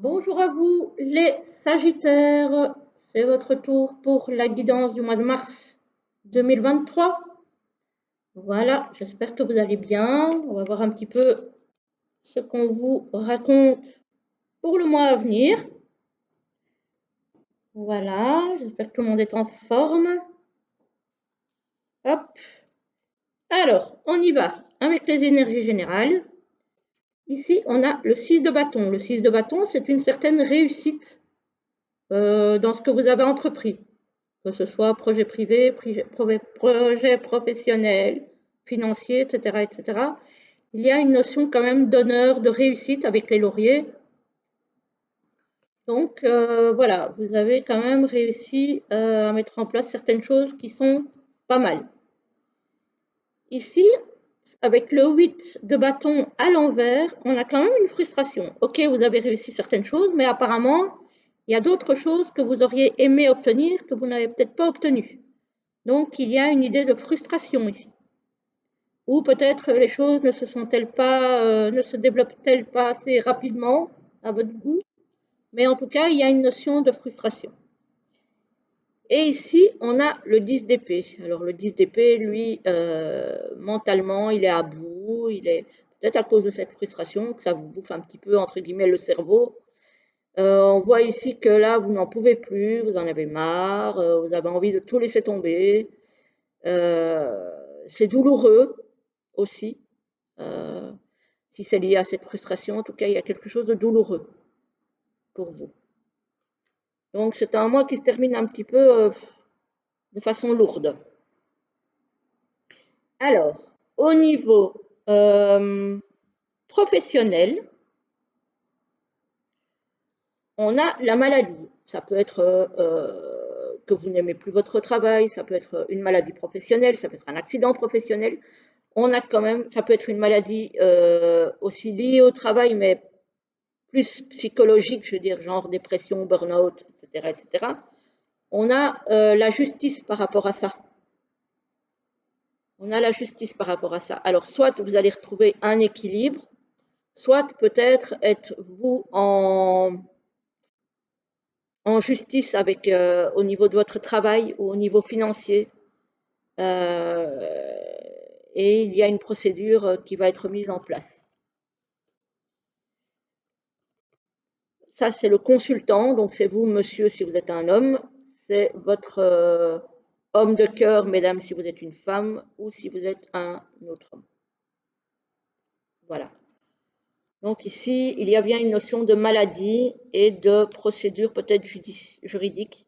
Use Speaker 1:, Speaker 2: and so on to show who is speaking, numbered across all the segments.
Speaker 1: Bonjour à vous les Sagittaires, c'est votre tour pour la guidance du mois de mars 2023. Voilà, j'espère que vous allez bien. On va voir un petit peu ce qu'on vous raconte pour le mois à venir. Voilà, j'espère que tout le monde est en forme. Hop. Alors, on y va avec les énergies générales. Ici, on a le 6 de bâton. Le 6 de bâton, c'est une certaine réussite dans ce que vous avez entrepris. Que ce soit projet privé, projet professionnel, financier, etc., etc. Il y a une notion quand même d'honneur, de réussite avec les lauriers. Donc voilà, vous avez quand même réussi à mettre en place certaines choses qui sont pas mal. Ici, avec le 8 de bâton à l'envers, on a quand même une frustration. Ok, vous avez réussi certaines choses, mais apparemment, il y a d'autres choses que vous auriez aimé obtenir que vous n'avez peut-être pas obtenues. Donc, il y a une idée de frustration ici. Ou peut-être les choses ne se développent-elles pas assez rapidement à votre goût, mais en tout cas, il y a une notion de frustration. Et ici, on a le 10 d'épée. Alors, le 10 d'épée, lui, mentalement, il est à bout, il est peut-être à cause de cette frustration que ça vous bouffe un petit peu, entre guillemets, le cerveau. On voit ici que là, vous n'en pouvez plus, vous en avez marre, vous avez envie de tout laisser tomber. C'est douloureux aussi, si c'est lié à cette frustration. En tout cas, il y a quelque chose de douloureux pour vous. Donc, c'est un mois qui se termine un petit peu de façon lourde. Alors, au niveau professionnel, on a la maladie. Ça peut être que vous n'aimez plus votre travail, ça peut être une maladie professionnelle, ça peut être un accident professionnel. On a quand même, ça peut être une maladie aussi liée au travail, mais plus psychologique, je veux dire, genre dépression, burn-out, etc., etc. On a la justice par rapport à ça. On a la justice par rapport à ça. Alors, soit vous allez retrouver un équilibre, soit peut-être êtes-vous en justice avec, au niveau de votre travail ou au niveau financier. Et il y a une procédure qui va être mise en place. Ça, c'est le consultant, donc c'est vous, monsieur, si vous êtes un homme, c'est votre homme de cœur, mesdames, si vous êtes une femme, ou si vous êtes un autre homme. Voilà. Donc ici, il y a bien une notion de maladie et de procédure peut-être juridique.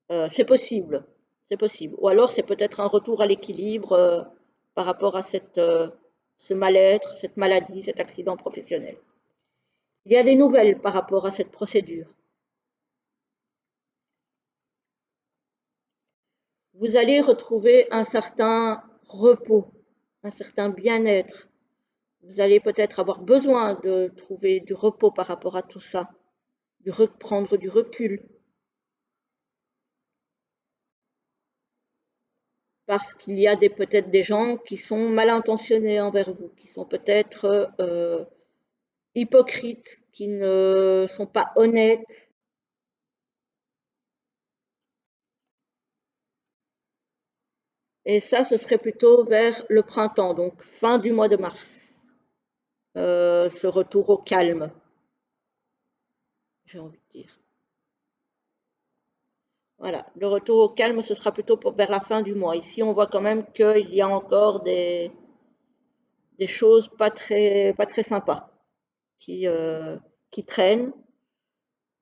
Speaker 1: C'est possible, c'est possible. Ou alors c'est peut-être un retour à l'équilibre par rapport à ce mal-être, cette maladie, cet accident professionnel. Il y a des nouvelles par rapport à cette procédure. Vous allez retrouver un certain repos, un certain bien-être. Vous allez peut-être avoir besoin de trouver du repos par rapport à tout ça, de reprendre du recul. Parce qu'il y a peut-être des gens qui sont mal intentionnés envers vous, qui sont peut-être hypocrites, qui ne sont pas honnêtes. Et ça, ce serait plutôt vers le printemps, donc fin du mois de mars. Ce retour au calme, j'ai envie de dire. Voilà, le retour au calme, ce sera plutôt vers la fin du mois. Ici, on voit quand même qu'il y a encore des choses pas très sympas qui traînent.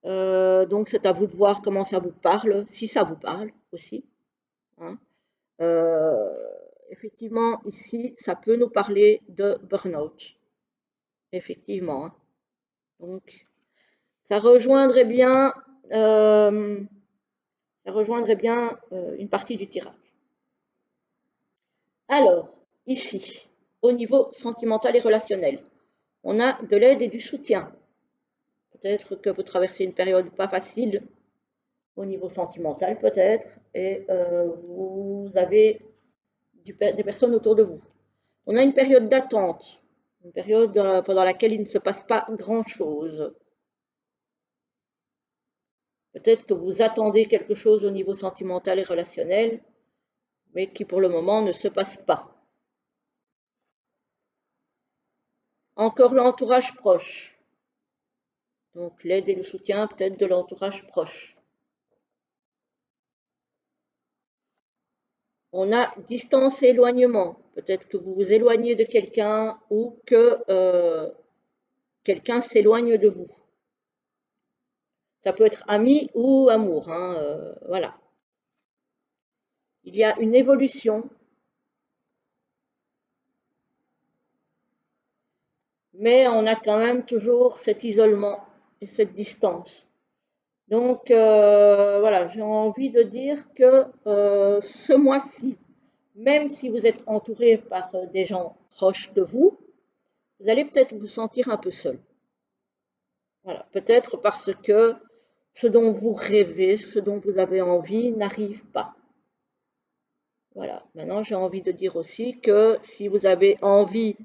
Speaker 1: Donc, c'est à vous de voir comment ça vous parle, si ça vous parle aussi. Hein. Euh, Effectivement, ici, ça peut nous parler de burn-out. Effectivement. Hein. Donc, ça rejoindrait bien, euh, une partie du tirage. Alors, ici, au niveau sentimental et relationnel, on a de l'aide et du soutien. Peut-être que vous traversez une période pas facile au niveau sentimental, peut-être, et vous avez des personnes autour de vous. On a une période d'attente, une période pendant laquelle il ne se passe pas grand-chose. Peut-être que vous attendez quelque chose au niveau sentimental et relationnel, mais qui pour le moment ne se passe pas. Encore l'entourage proche. Donc l'aide et le soutien peut-être de l'entourage proche. On a distance et éloignement. Peut-être que vous vous éloignez de quelqu'un ou que quelqu'un s'éloigne de vous. Ça peut être ami ou amour, hein, voilà. Il y a une évolution, mais on a quand même toujours cet isolement et cette distance. Donc voilà, j'ai envie de dire que ce mois-ci, même si vous êtes entouré par des gens proches de vous, vous allez peut-être vous sentir un peu seul. Voilà, peut-être parce que ce dont vous rêvez, ce dont vous avez envie n'arrive pas. Voilà. Maintenant, j'ai envie de dire aussi que si vous avez envie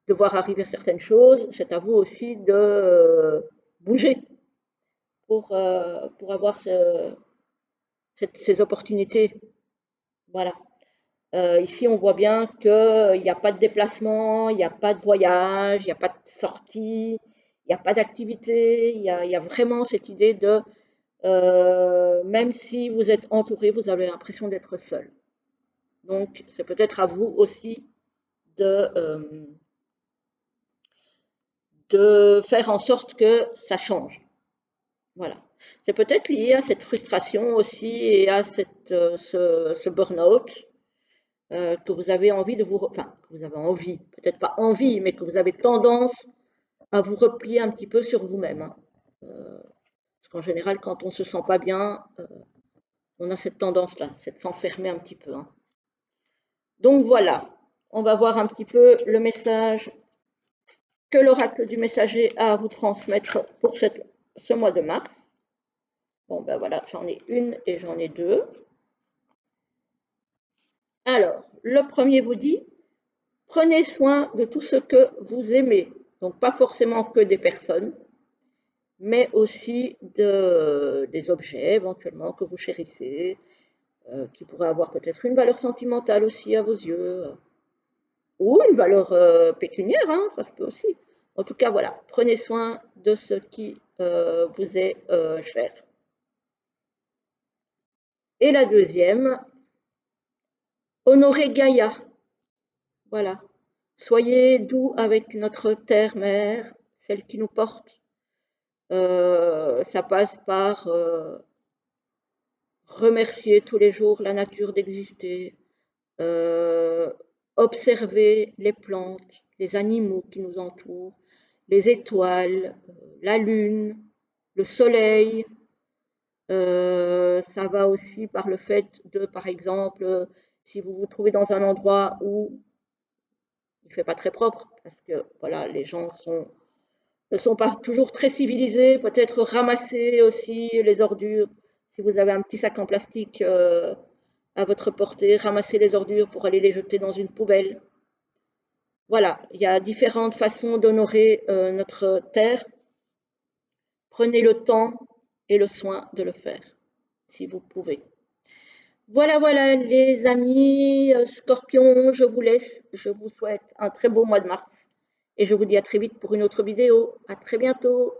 Speaker 1: de voir arriver certaines choses, c'est à vous aussi de bouger pour avoir ces opportunités. Voilà. Ici, on voit bien qu'il n'y a pas de déplacement, il n'y a pas de voyage, il n'y a pas de sortie, il n'y a pas d'activité. Il y a vraiment cette idée de, même si vous êtes entouré, vous avez l'impression d'être seul. Donc, c'est peut-être à vous aussi de faire en sorte que ça change. Voilà. C'est peut-être lié à cette frustration aussi et à ce burn-out que vous avez envie de vous, enfin, que vous avez envie, peut-être pas envie, mais que vous avez tendance à vous replier un petit peu sur vous-même, hein. Parce qu'en général, quand on se sent pas bien, on a cette tendance-là, c'est de s'enfermer un petit peu, hein. Donc voilà, on va voir un petit peu le message que l'oracle du messager a à vous transmettre pour ce mois de mars. Bon, ben voilà, j'en ai une et j'en ai deux. Alors, le premier vous dit, prenez soin de tout ce que vous aimez. Donc, pas forcément que des personnes, mais aussi des objets éventuellement que vous chérissez, qui pourraient avoir peut-être une valeur sentimentale aussi à vos yeux, ou une valeur pécuniaire, hein, ça se peut aussi. En tout cas, voilà, prenez soin de ce qui vous est cher. Et la deuxième, honorez Gaïa. Voilà. Soyez doux avec notre terre-mère, celle qui nous porte. Ça passe par remercier tous les jours la nature d'exister, euh, observer les plantes, les animaux qui nous entourent, les étoiles, la lune, le soleil. Ça va aussi par le fait de, par exemple, si vous vous trouvez dans un endroit où il ne fait pas très propre, parce que voilà, les gens ne sont pas toujours très civilisés, peut-être ramasser aussi les ordures. Si vous avez un petit sac en plastique à votre portée, ramasser les ordures pour aller les jeter dans une poubelle. Voilà, il y a différentes façons d'honorer notre terre. Prenez le temps et le soin de le faire, si vous pouvez. Voilà, voilà, les amis scorpions, je vous laisse. Je vous souhaite un très beau mois de mars et je vous dis à très vite pour une autre vidéo. À très bientôt.